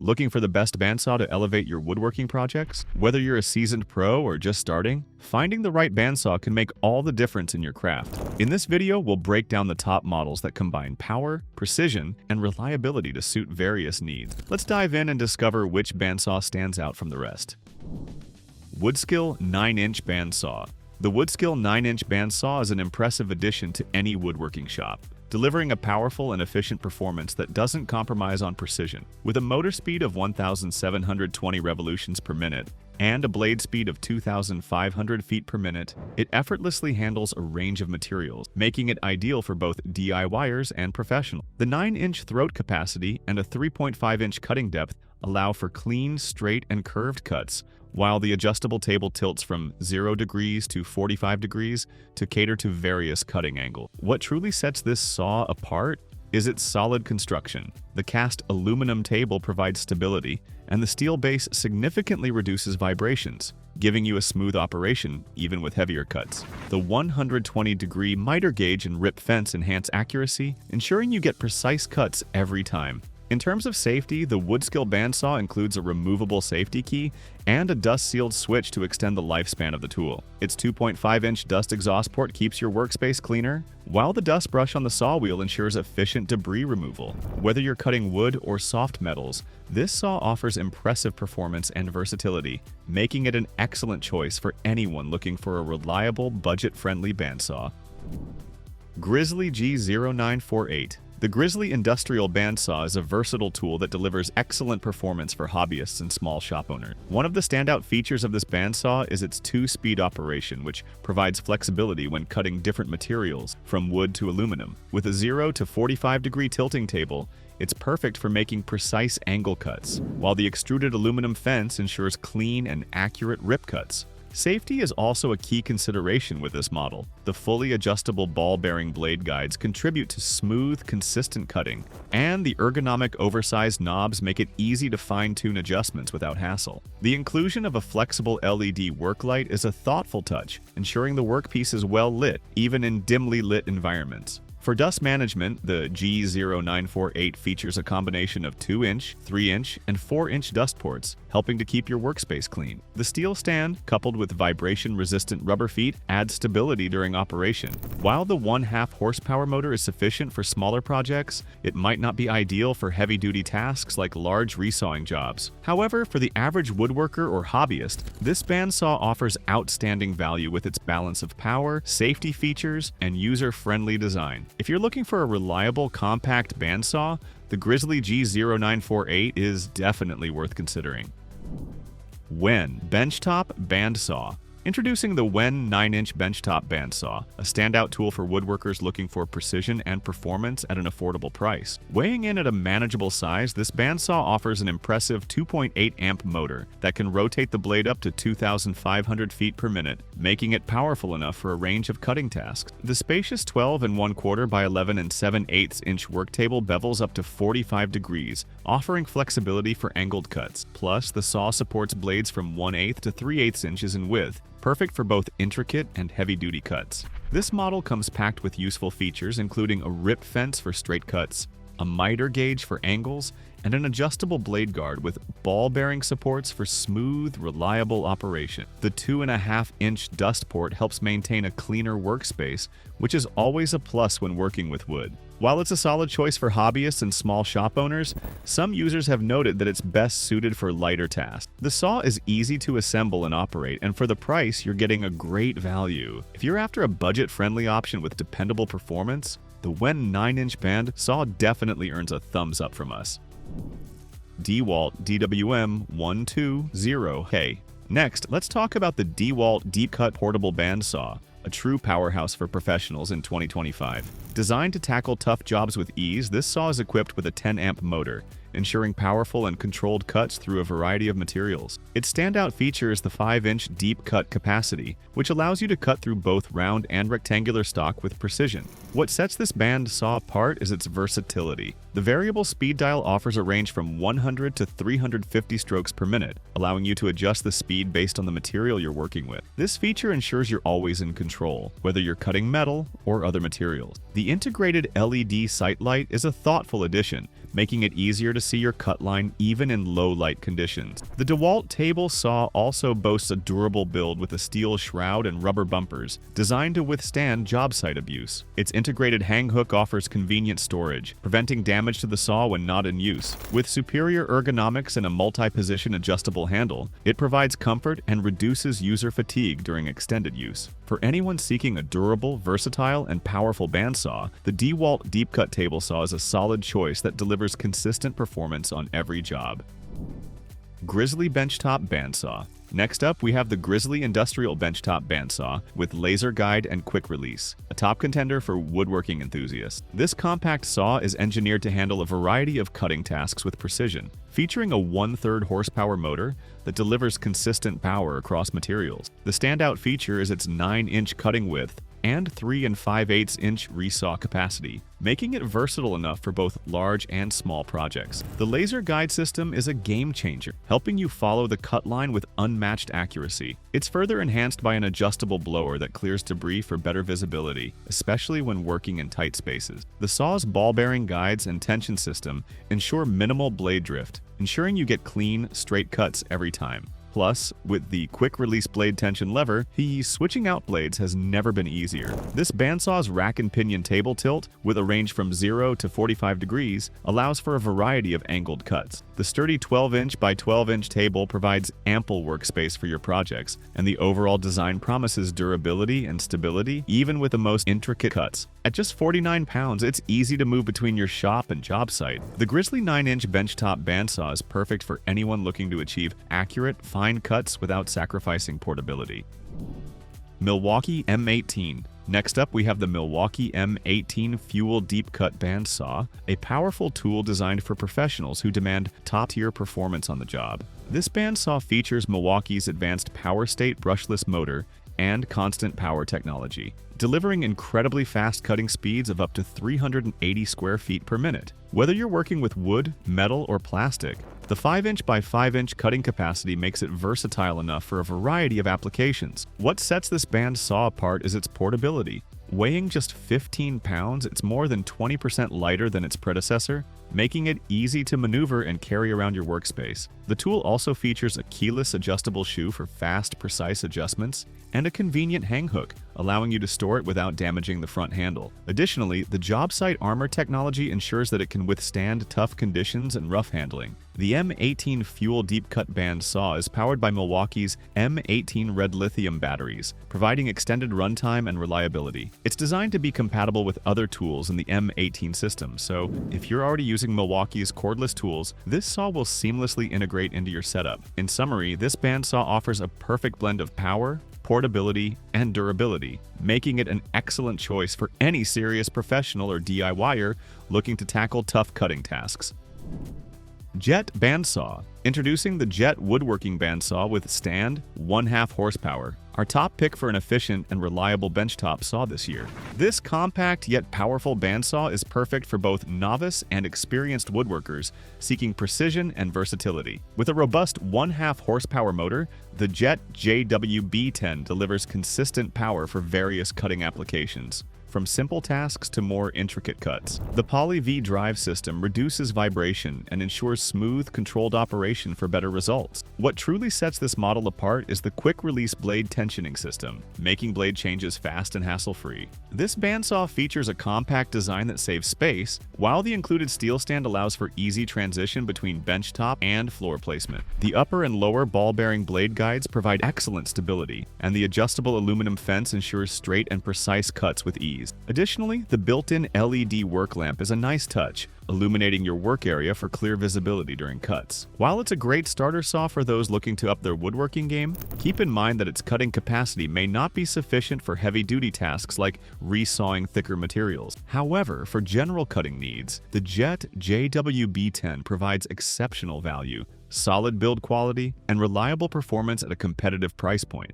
Looking for the best bandsaw to elevate your woodworking projects? Whether you're a seasoned pro or just starting, finding the right bandsaw can make all the difference in your craft. In this video, we'll break down the top models that combine power, precision, and reliability to suit various needs. Let's dive in and discover which bandsaw stands out from the rest. WOODSKIL 9-inch bandsaw. The WOODSKIL 9-inch bandsaw is an impressive addition to any woodworking shop, delivering a powerful and efficient performance that doesn't compromise on precision. With a motor speed of 1,720 revolutions per minute and a blade speed of 2,500 feet per minute, it effortlessly handles a range of materials, making it ideal for both DIYers and professionals. The 9-inch throat capacity and a 3.5-inch cutting depth allow for clean, straight, and curved cuts, while the adjustable table tilts from 0 degrees to 45 degrees to cater to various cutting angles. What truly sets this saw apart is its solid construction. The cast aluminum table provides stability, and the steel base significantly reduces vibrations, giving you a smooth operation even with heavier cuts. The 120-degree miter gauge and rip fence enhance accuracy, ensuring you get precise cuts every time. In terms of safety, the WOODSKIL bandsaw includes a removable safety key and a dust-sealed switch to extend the lifespan of the tool. Its 2.5-inch dust exhaust port keeps your workspace cleaner, while the dust brush on the saw wheel ensures efficient debris removal. Whether you're cutting wood or soft metals, this saw offers impressive performance and versatility, making it an excellent choice for anyone looking for a reliable, budget-friendly bandsaw. GRIZZLY G0948. The GRIZZLY industrial bandsaw is a versatile tool that delivers excellent performance for hobbyists and small shop owners. One of the standout features of this bandsaw is its 2-speed operation, which provides flexibility when cutting different materials, from wood to aluminum. With a 0 to 45-degree tilting table, it's perfect for making precise angle cuts, while the extruded aluminum fence ensures clean and accurate rip cuts. Safety is also a key consideration with this model. The fully adjustable ball-bearing blade guides contribute to smooth, consistent cutting, and the ergonomic oversized knobs make it easy to fine-tune adjustments without hassle. The inclusion of a flexible LED work light is a thoughtful touch, ensuring the workpiece is well lit, even in dimly lit environments. For dust management, the G0948 features a combination of 2-inch, 3-inch, and 4-inch dust ports, helping to keep your workspace clean. The steel stand, coupled with vibration-resistant rubber feet, adds stability during operation. While the 1/2 horsepower motor is sufficient for smaller projects, it might not be ideal for heavy-duty tasks like large resawing jobs. However, for the average woodworker or hobbyist, this bandsaw offers outstanding value with its balance of power, safety features, and user-friendly design. If you're looking for a reliable, compact bandsaw, the GRIZZLY G0948 is definitely worth considering. BENCHTOP Bandsaw. Introducing the 9-inch benchtop bandsaw, a standout tool for woodworkers looking for precision and performance at an affordable price. Weighing in at a manageable size, this bandsaw offers an impressive 2.8 amp motor that can rotate the blade up to 2,500 feet per minute, making it powerful enough for a range of cutting tasks. The spacious 12 1/4 by 11 7/8 inch work table bevels up to 45 degrees, offering flexibility for angled cuts. Plus, the saw supports blades from 1/8 to 3/8 inches in width, perfect for both intricate and heavy-duty cuts. This model comes packed with useful features, including a rip fence for straight cuts, a miter gauge for angles, and an adjustable blade guard with ball-bearing supports for smooth, reliable operation. The 2.5-inch dust port helps maintain a cleaner workspace, which is always a plus when working with wood. While it's a solid choice for hobbyists and small shop owners, some users have noted that it's best suited for lighter tasks. The saw is easy to assemble and operate, and for the price, you're getting a great value. If you're after a budget-friendly option with dependable performance, the 9-inch bandsaw definitely earns a thumbs up from us. DEWALT DWM120K. Next, let's talk about the DEWALT Deep Cut Portable Bandsaw, a true powerhouse for professionals in 2025. Designed to tackle tough jobs with ease, this saw is equipped with a 10-amp motor, ensuring powerful and controlled cuts through a variety of materials. Its standout feature is the 5-inch deep cut capacity, which allows you to cut through both round and rectangular stock with precision. What sets this bandsaw apart is its versatility. The The variable speed dial offers a range from 100 to 350 strokes per minute, allowing you to adjust the speed based on the material you're working with. This feature ensures you're always in control, whether you're cutting metal or other materials. The integrated LED sight light is a thoughtful addition, making it easier to see your cut line even in low light conditions. The DEWALT table saw also boasts a durable build with a steel shroud and rubber bumpers, designed to withstand job site abuse. Its integrated hang hook offers convenient storage, preventing damage to the saw when not in use. With superior ergonomics and a multi-position adjustable handle, it provides comfort and reduces user fatigue during extended use. For anyone seeking a durable, versatile, and powerful bandsaw, the DEWALT Deep Cut Table Saw is a solid choice that delivers consistent performance on every job. GRIZZLY Benchtop Bandsaw. Next up, we have the GRIZZLY Industrial Benchtop Bandsaw with laser guide and quick release, a top contender for woodworking enthusiasts. This compact saw is engineered to handle a variety of cutting tasks with precision, featuring a 1/3 horsepower motor that delivers consistent power across materials. The standout feature is its 9-inch cutting width and 3 5/8-inch resaw capacity, making it versatile enough for both large and small projects. The laser guide system is a game changer, helping you follow the cut line with unmatched accuracy. It's further enhanced by an adjustable blower that clears debris for better visibility, especially when working in tight spaces. The saw's ball bearing guides and tension system ensure minimal blade drift, ensuring you get clean, straight cuts every time. Plus, with the quick-release blade tension lever, switching out blades has never been easier. This bandsaw's rack and pinion table tilt, with a range from 0 to 45 degrees, allows for a variety of angled cuts. The sturdy 12-inch by 12-inch table provides ample workspace for your projects, and the overall design promises durability and stability even with the most intricate cuts. At just 49 pounds, it's easy to move between your shop and job site. The GRIZZLY 9-inch benchtop bandsaw is perfect for anyone looking to achieve accurate, fine cuts without sacrificing portability. MILWAUKEE M18. Next up, we have the MILWAUKEE M18 Fuel Deep Cut Bandsaw, a powerful tool designed for professionals who demand top-tier performance on the job. This bandsaw features MILWAUKEE's advanced power state brushless motor and constant power technology, delivering incredibly fast cutting speeds of up to 380 square feet per minute. Whether you're working with wood, metal, or plastic, the 5-inch by 5-inch cutting capacity makes it versatile enough for a variety of applications. What sets this bandsaw apart is its portability. Weighing just 15 pounds, it's more than 20% lighter than its predecessor, making it easy to maneuver and carry around your workspace. The tool also features a keyless adjustable shoe for fast, precise adjustments, and a convenient hang hook, allowing you to store it without damaging the front handle. Additionally, the job site armor technology ensures that it can withstand tough conditions and rough handling. The M18 Fuel Deep Cut Band Saw is powered by MILWAUKEE's M18 red lithium batteries, providing extended runtime and reliability. It's designed to be compatible with other tools in the M18 system, so if you're already using MILWAUKEE's cordless tools, this saw will seamlessly integrate into your setup. In summary, this bandsaw offers a perfect blend of power, portability, and durability, making it an excellent choice for any serious professional or DIYer looking to tackle tough cutting tasks. Jet Bandsaw. Introducing the Jet Woodworking Bandsaw with stand, 1/2 horsepower. Our top pick for an efficient and reliable benchtop saw this year. This compact yet powerful bandsaw is perfect for both novice and experienced woodworkers seeking precision and versatility. With a robust 1/2 horsepower motor, the Jet JWB10 delivers consistent power for various cutting applications, from simple tasks to more intricate cuts. The Poly V drive system reduces vibration and ensures smooth, controlled operation for better results. What truly sets this model apart is the quick-release blade tensioning system, making blade changes fast and hassle-free. This bandsaw features a compact design that saves space, while the included steel stand allows for easy transition between benchtop and floor placement. The upper and lower ball-bearing blade guides provide excellent stability, and the adjustable aluminum fence ensures straight and precise cuts with ease. Additionally, the built-in LED work lamp is a nice touch, illuminating your work area for clear visibility during cuts. While it's a great starter saw for those looking to up their woodworking game, keep in mind that its cutting capacity may not be sufficient for heavy-duty tasks like resawing thicker materials. However, for general cutting needs, the Jet JWB10 provides exceptional value, solid build quality, and reliable performance at a competitive price point.